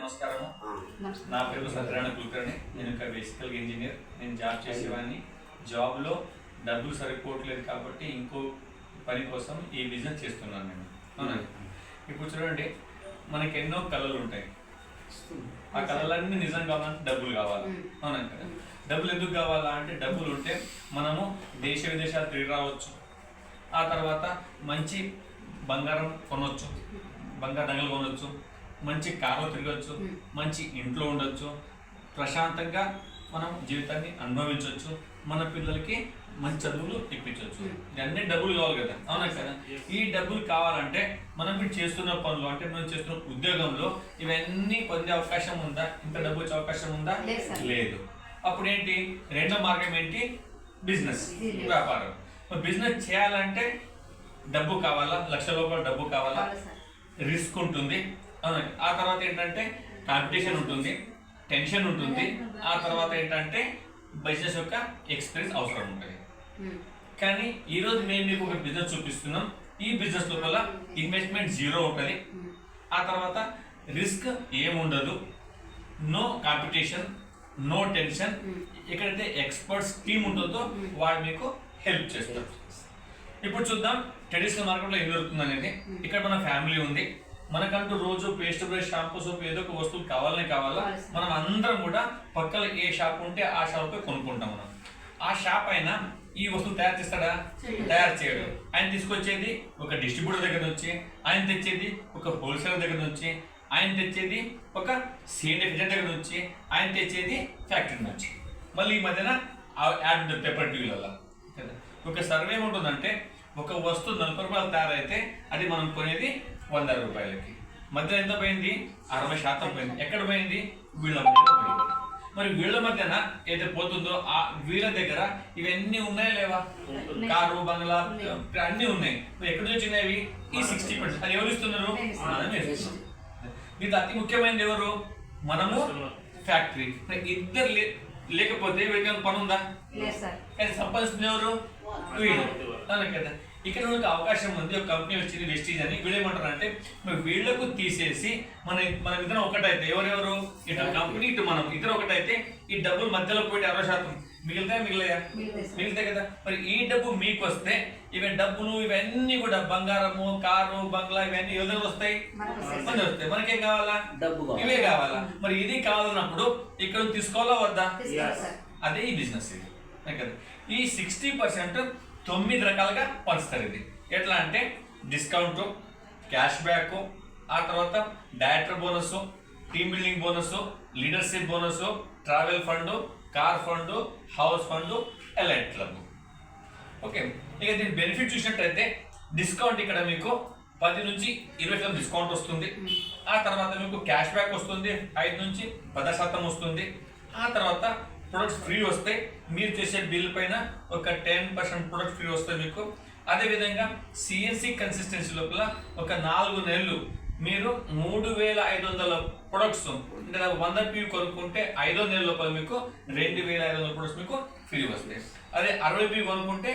నమస్కారము. నా పేరు సత్యనారాయణ కులకర్ణి. నేను ఇక్కడ బేసికల్గా ఇంజనీర్. నేను జాబ్ చేసేవాడిని. జాబ్లో డబ్బులు సరిపోవట్లేదు కాబట్టి ఇంకో పని కోసం ఈ బిజినెస్ చేస్తున్నాను నేను. అవునండి. ఇప్పుడు చూడండి, మనకి ఎన్నో కళలు ఉంటాయి. ఆ కళలన్నీ నిజం కావాలంటే డబ్బులు కావాలి. అవునండి కదా. డబ్బులు ఎందుకు కావాలా అంటే, డబ్బులు ఉంటే మనము దేశ విదేశాలు తిరిగి రావచ్చు. ఆ తర్వాత మంచి బంగారం కొనవచ్చు, బంగారు నగలు కొనవచ్చు, మంచి కార్లో తిరగచ్చు, మంచి ఇంట్లో ఉండొచ్చు, ప్రశాంతంగా మనం జీవితాన్ని అనుభవించవచ్చు, మన పిల్లలకి మంచి చదువులు ఇప్పించవచ్చు. ఇవన్నీ డబ్బులు కావాలి కదా. అవునా కదా. ఈ డబ్బులు కావాలంటే మనం మీరు చేస్తున్న పనులు, అంటే మనం చేస్తున్న ఉద్యోగంలో ఇవన్నీ పొందే అవకాశం ఉందా? ఇంత డబ్బు వచ్చే అవకాశం ఉందా? లేదు. అప్పుడు ఏంటి? రెండో మార్గం ఏంటి? బిజినెస్, వ్యాపారం. బిజినెస్ చేయాలంటే డబ్బు కావాలా, లక్షల రూపాయలు డబ్బు కావాలా, రిస్క్ ఉంటుంది. అవునండి. ఆ తర్వాత ఏంటంటే కాంపిటీషన్ ఉంటుంది, టెన్షన్ ఉంటుంది. ఆ తర్వాత ఏంటంటే బిజినెస్ యొక్క ఎక్స్పీరియన్స్ అవసరం ఉంటుంది. కానీ ఈరోజు మేము మీకు ఒక బిజినెస్ చూపిస్తున్నాం. ఈ బిజినెస్ లోపల ఇన్వెస్ట్మెంట్ జీరో ఉంటుంది. ఆ తర్వాత రిస్క్ ఏముండదు, నో కాంపిటీషన్, నో టెన్షన్. ఎక్కడైతే ఎక్స్పర్ట్స్ టీమ్ ఉంటుందో వాళ్ళు మీకు హెల్ప్ చేస్తారు. ఇప్పుడు చూద్దాం ట్రెడిషనల్ మార్కెట్లో ఏం దొరుకుతుంది అనేది. ఇక్కడ మన ఫ్యామిలీ ఉంది. మనకంటూ రోజు పేస్ట్ బ్రష్, షాంపూ, సోప్ ఏదో ఒక వస్తువులు కావాలా. మనం అందరం కూడా పక్కన ఏ షాప్ ఉంటే ఆ షాప్ కొనుక్కుంటాం. మనం ఆ షాప్ అయినా ఈ వస్తువు తయారు చేస్తాడా? తయారు చేయడు. ఆయన తీసుకొచ్చేది ఒక డిస్ట్రిబ్యూటర్ దగ్గర నుంచి, ఆయన తెచ్చేది ఒక హోల్సేలర్ దగ్గర నుంచి, ఆయన తెచ్చేది ఒక సిఎండి దగ్గర నుంచి, ఆయన తెచ్చేది ఫ్యాక్టరీ నుంచి. మళ్ళీ ఈ మధ్యన యాడ్ పేపర్ టీవీలలో కదా. ఒక సర్వే ఏముంటుందంటే, ఒక వస్తువు 40 రూపాయలు తయారైతే అది మనం కొనేది 100 రూపాయలకి. మధ్యలో ఎంత పోయింది? 60% పోయింది. ఎక్కడ పోయింది? వీళ్ళ మధ్య పోయింది. మరి వీళ్ళ మధ్యన ఏదైతే పోతుందో ఆ వీళ్ళ దగ్గర ఇవన్నీ ఉన్నాయా లేవా? కారు, బంగ్లా అన్నీ ఉన్నాయి. ఎక్కడ నుంచి వచ్చినాయి? ఈ 60%. అది ఎవరు ఇస్తున్నారు? మనం ఇస్తున్నాం. దీంట్లో అతి ముఖ్యమైనది ఎవరు? మనము, ఫ్యాక్టరీ. ఇద్దరు లేకపోతే వీళ్ళకి పని ఉందా? కానీ సంపాదిస్తుంది ఎవరు? వీళ్ళు. కదా. ఇక్కడ మనకు అవకాశం ఉంది. ఒక కంపెనీ వచ్చింది వెస్టీజ్ అని. వీళ్ళు ఏమంటారు అంటే, వీళ్లకు తీసేసి మన ఇద్దరం ఒకటైతే, ఎవరెవరు? ఇటు కంపెనీ ఇటు మనం ఇద్దరు ఒకటైతే ఈ డబ్బులు మధ్యలో పోయి 60% మిగిలితాయి కదా. మరి ఈ డబ్బు మీకు వస్తే డబ్బులు ఇవన్నీ కూడా బంగారము, కారు, బంగ్లా ఇవన్నీ ఎవరు వస్తాయి? వస్తాయి. మనకేం కావాలా? ఇవే కావాలా. మరి ఇది కావాలన్నప్పుడు ఇక్కడ తీసుకోవాలా వద్దా? అదే ఈ బిజినెస్. ఇది కదా. ఈ 60% 9 రకాలుగా పంచుతారు. ఇది ఎట్లా అంటే డిస్కౌంట్, క్యాష్ బ్యాక్, ఆ తర్వాత director bonus, team building bonus, leadership bonus, travel fund, car fund, house fund, elite club. Okay. ఇక దీని బెనిఫిట్ చూసినట్టయితే డిస్కౌంట్ ఇక్కడ మీకు 10 నుంచి 20% డిస్కౌంట్ వస్తుంది. ఆ తర్వాత మీకు క్యాష్ బ్యాక్ వస్తుంది, 5 నుంచి 10% వస్తుంది. ఆ తర్వాత ప్రొడక్ట్స్ ఫ్రీ వస్తాయి. మీరు చేసే బిల్ పైన ఒక 10% ప్రొడక్ట్ ఫ్రీ వస్తాయి మీకు. అదేవిధంగా సిఎన్సి కన్సిస్టెన్సీ లోపల ఒక 4 నెలలు మీరు 3500 ప్రొడక్ట్స్, అంటే 100 PV కొనుక్కుంటే 5వ నెల లోపల మీకు 2500 ప్రొడక్ట్స్ మీకు ఫ్రీ వస్తాయి. అదే 60 PV కొనుక్కుంటే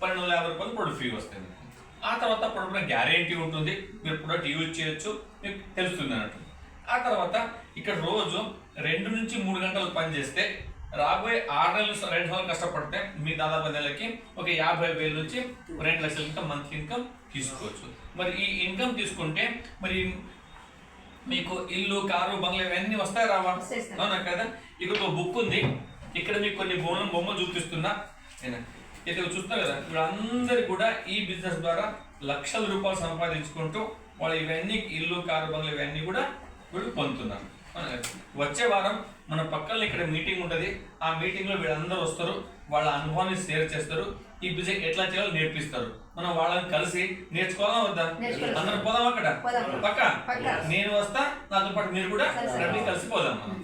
1250 రూపాయలు ప్రొడక్ట్ ఫ్రీ వస్తాయి మీకు. ఆ తర్వాత ప్రొడక్ట్ గ్యారెంటీ ఉంటుంది. మీరు ప్రొడక్ట్ యూజ్ చేయొచ్చు, మీకు తెలుస్తుంది అన్నట్టు. ఆ తర్వాత ఇక్కడ రోజు 2 నుంచి 3 గంటలు పని చేస్తే రాబోయే 6 నెలలు 2 నెలలు కష్టపడితే మీ దాదాపు నెలకి ఒక 50,000 నుంచి 2 లక్షల ఇన్కమ్, మంత్లీ ఇన్కమ్ తీసుకోవచ్చు. మరి ఈ ఇన్కమ్ తీసుకుంటే మరి మీకు ఇల్లు, కారు, బంగ్లా ఇవన్నీ వస్తాయి రావా? అవునా కదా. ఇక్కడ ఒక బుక్ ఉంది. ఇక్కడ మీకు కొన్ని బొమ్మలు చూపిస్తున్నా. ఇక్కడ చూస్తున్నా కదా. వీళ్ళందరూ కూడా ఈ బిజినెస్ ద్వారా లక్షల రూపాయలు సంపాదించుకుంటూ వాళ్ళు ఇవన్నీ ఇల్లు, కారు, బంగ్లా ఇవన్నీ కూడా వీళ్ళు పొందుతున్నారు. వచ్చే వారం మన పక్కన ఇక్కడ మీటింగ్ ఉంటుంది. ఆ మీటింగ్ లో వీళ్ళందరూ వస్తారు. వాళ్ళ అనుభవాన్ని షేర్ చేస్తారు. ఈ బిజినెస్ ఎట్లా చేయాలో నేర్పిస్తారు. మనం వాళ్ళని కలిసి నేర్చుకోవాలా వద్దా? అందరం పోదాం అక్కడ పక్క. నేను వస్తా, నాతో పాటు మీరు కూడా కలిసి పోదాం మనం.